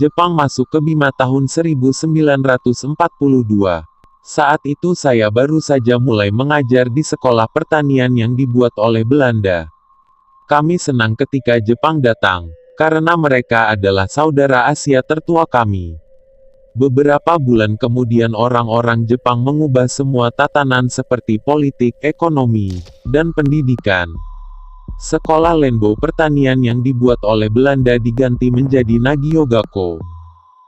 Jepang masuk ke Bima tahun 1942. Saat itu saya baru saja mulai mengajar di sekolah pertanian yang dibuat oleh Belanda. Kami senang ketika Jepang datang, karena mereka adalah saudara Asia tertua kami. Beberapa bulan kemudian orang-orang Jepang mengubah semua tatanan seperti politik, ekonomi, dan pendidikan. Sekolah Lenbo pertanian yang dibuat oleh Belanda diganti menjadi Nagiyogako.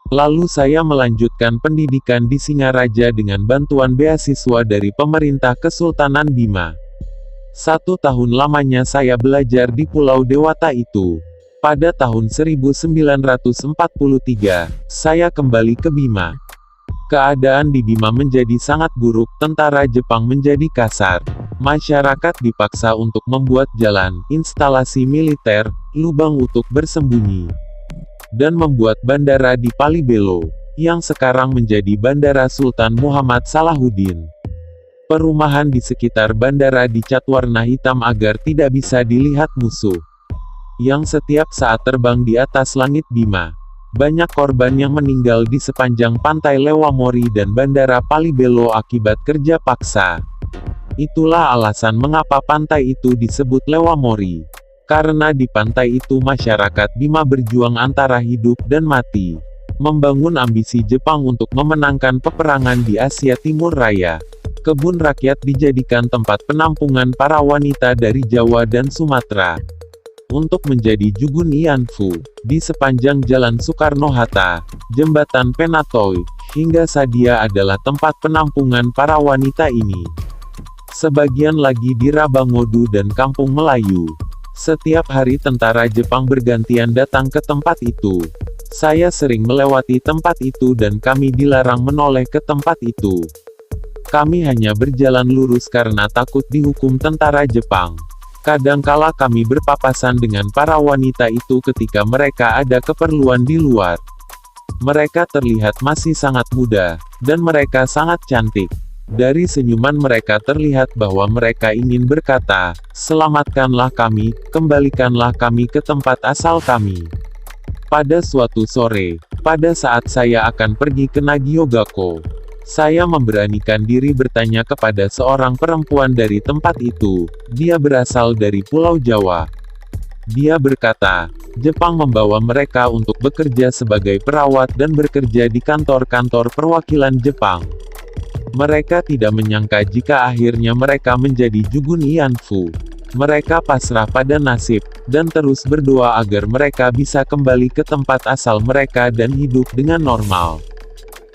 Lalu saya melanjutkan pendidikan di Singaraja dengan bantuan beasiswa dari pemerintah Kesultanan Bima. 1 tahun lamanya saya belajar di Pulau Dewata itu. Pada tahun 1943, saya kembali ke Bima. Keadaan di Bima menjadi sangat buruk, tentara Jepang menjadi kasar. Masyarakat dipaksa untuk membuat jalan, instalasi militer, lubang untuk bersembunyi, dan membuat bandara di Palibelo, yang sekarang menjadi Bandara Sultan Muhammad Salahuddin. Perumahan di sekitar bandara dicat warna hitam agar tidak bisa dilihat musuh, yang setiap saat terbang di atas langit Bima. Banyak korban yang meninggal di sepanjang pantai Lewamori dan bandara Palibelo akibat kerja paksa. Itulah alasan mengapa pantai itu disebut Lewamori. Karena di pantai itu masyarakat Bima berjuang antara hidup dan mati, membangun ambisi Jepang untuk memenangkan peperangan di Asia Timur Raya. Kebun rakyat dijadikan tempat penampungan para wanita dari Jawa dan Sumatera. Untuk menjadi Jugun Ianfu, di sepanjang Jalan Soekarno-Hatta, Jembatan Penatoy, hingga Sadia adalah tempat penampungan para wanita ini. Sebagian lagi di Rabangodu dan Kampung Melayu. Setiap hari tentara Jepang bergantian datang ke tempat itu. Saya sering melewati tempat itu dan kami dilarang menoleh ke tempat itu. Kami hanya berjalan lurus karena takut dihukum tentara Jepang. Kadangkala kami berpapasan dengan para wanita itu ketika mereka ada keperluan di luar. Mereka terlihat masih sangat muda, dan mereka sangat cantik. Dari senyuman mereka terlihat bahwa mereka ingin berkata, "Selamatkanlah kami, kembalikanlah kami ke tempat asal kami." Pada suatu sore, pada saat saya akan pergi ke Nagiyogako, saya memberanikan diri bertanya kepada seorang perempuan dari tempat itu. Dia berasal dari Pulau Jawa. Dia berkata, Jepang membawa mereka untuk bekerja sebagai perawat dan bekerja di kantor-kantor perwakilan Jepang. Mereka tidak menyangka jika akhirnya mereka menjadi Jugun Ianfu. Mereka pasrah pada nasib, dan terus berdoa agar mereka bisa kembali ke tempat asal mereka dan hidup dengan normal.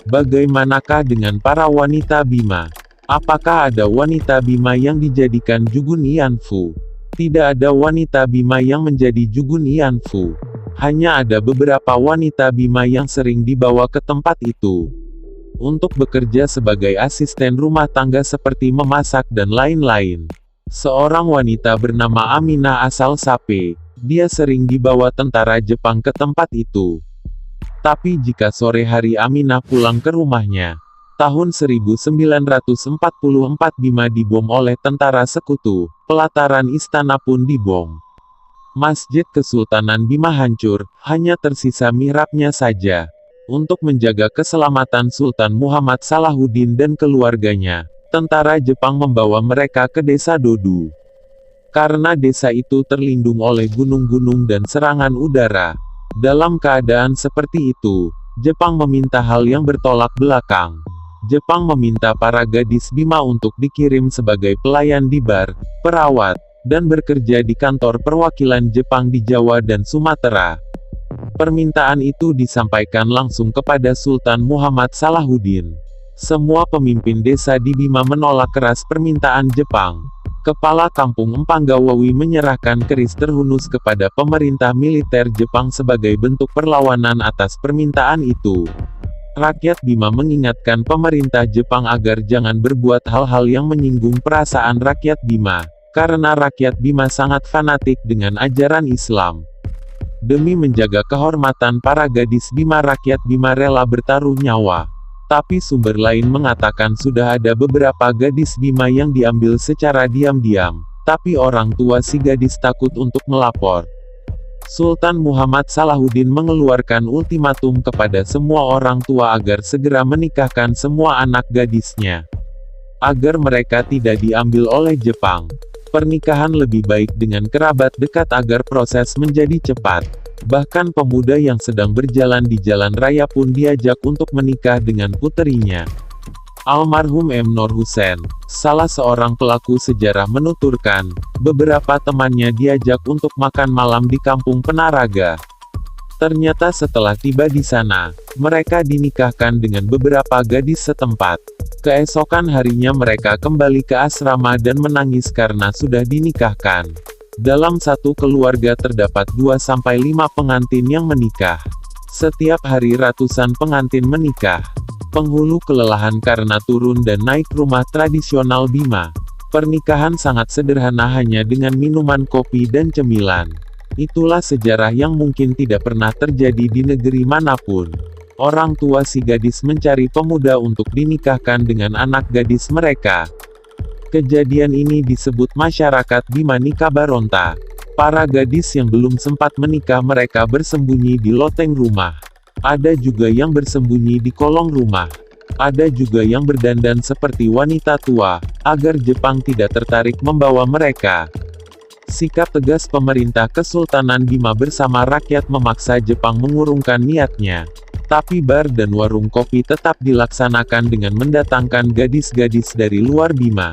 Bagaimanakah dengan para wanita Bima? Apakah ada wanita Bima yang dijadikan Jugun Ianfu? Tidak ada wanita Bima yang menjadi Jugun Ianfu. Hanya ada beberapa wanita Bima yang sering dibawa ke tempat itu untuk bekerja sebagai asisten rumah tangga seperti memasak dan lain-lain. Seorang wanita bernama Aminah asal Sape. Dia sering dibawa tentara Jepang ke tempat itu. Tapi jika sore hari Aminah pulang ke rumahnya, tahun 1944 Bima dibom oleh tentara sekutu, pelataran istana pun dibom. Masjid Kesultanan Bima hancur, hanya tersisa mihrabnya saja. Untuk menjaga keselamatan Sultan Muhammad Salahuddin dan keluarganya, tentara Jepang membawa mereka ke desa Dodu. Karena desa itu terlindung oleh gunung-gunung dan serangan udara. Dalam keadaan seperti itu, Jepang meminta hal yang bertolak belakang. Jepang meminta para gadis Bima untuk dikirim sebagai pelayan di bar, perawat, dan bekerja di kantor perwakilan Jepang di Jawa dan Sumatera. Permintaan itu disampaikan langsung kepada Sultan Muhammad Salahuddin. Semua pemimpin desa di Bima menolak keras permintaan Jepang. Kepala Kampung Empanggawawi menyerahkan keris terhunus kepada pemerintah militer Jepang sebagai bentuk perlawanan atas permintaan itu. Rakyat Bima mengingatkan pemerintah Jepang agar jangan berbuat hal-hal yang menyinggung perasaan rakyat Bima, karena rakyat Bima sangat fanatik dengan ajaran Islam. Demi menjaga kehormatan para gadis Bima, rakyat Bima rela bertaruh nyawa. Tapi sumber lain mengatakan sudah ada beberapa gadis Bima yang diambil secara diam-diam, tapi orang tua si gadis takut untuk melapor. Sultan Muhammad Salahuddin mengeluarkan ultimatum kepada semua orang tua agar segera menikahkan semua anak gadisnya, agar mereka tidak diambil oleh Jepang. Pernikahan lebih baik dengan kerabat dekat agar proses menjadi cepat. Bahkan pemuda yang sedang berjalan di jalan raya pun diajak untuk menikah dengan puterinya. Almarhum M. Nur Hussein, salah seorang pelaku sejarah menuturkan, beberapa temannya diajak untuk makan malam di Kampung Penaraga. Ternyata setelah tiba di sana, mereka dinikahkan dengan beberapa gadis setempat. Keesokan harinya mereka kembali ke asrama dan menangis karena sudah dinikahkan. Dalam satu keluarga terdapat 2-5 pengantin yang menikah. Setiap hari ratusan pengantin menikah. Penghulu kelelahan karena turun dan naik rumah tradisional Bima. Pernikahan sangat sederhana hanya dengan minuman kopi dan cemilan. Itulah sejarah yang mungkin tidak pernah terjadi di negeri manapun. Orang tua si gadis mencari pemuda untuk dinikahkan dengan anak gadis mereka. Kejadian ini disebut masyarakat Bima nikah baronta. Para gadis yang belum sempat menikah mereka bersembunyi di loteng rumah. Ada juga yang bersembunyi di kolong rumah. Ada juga yang berdandan seperti wanita tua, agar Jepang tidak tertarik membawa mereka. Sikap tegas pemerintah Kesultanan Bima bersama rakyat memaksa Jepang mengurungkan niatnya. Tapi bar dan warung kopi tetap dilaksanakan dengan mendatangkan gadis-gadis dari luar Bima.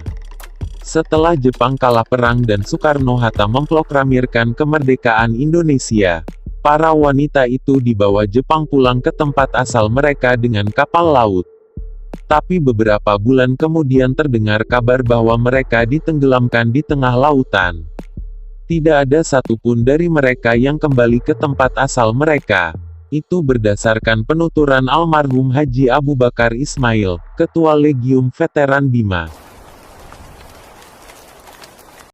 Setelah Jepang kalah perang dan Soekarno-Hatta memproklamirkan kemerdekaan Indonesia, para wanita itu dibawa Jepang pulang ke tempat asal mereka dengan kapal laut. Tapi beberapa bulan kemudian terdengar kabar bahwa mereka ditenggelamkan di tengah lautan. Tidak ada satupun dari mereka yang kembali ke tempat asal mereka. Itu berdasarkan penuturan almarhum Haji Abu Bakar Ismail, Ketua Legium Veteran Bima.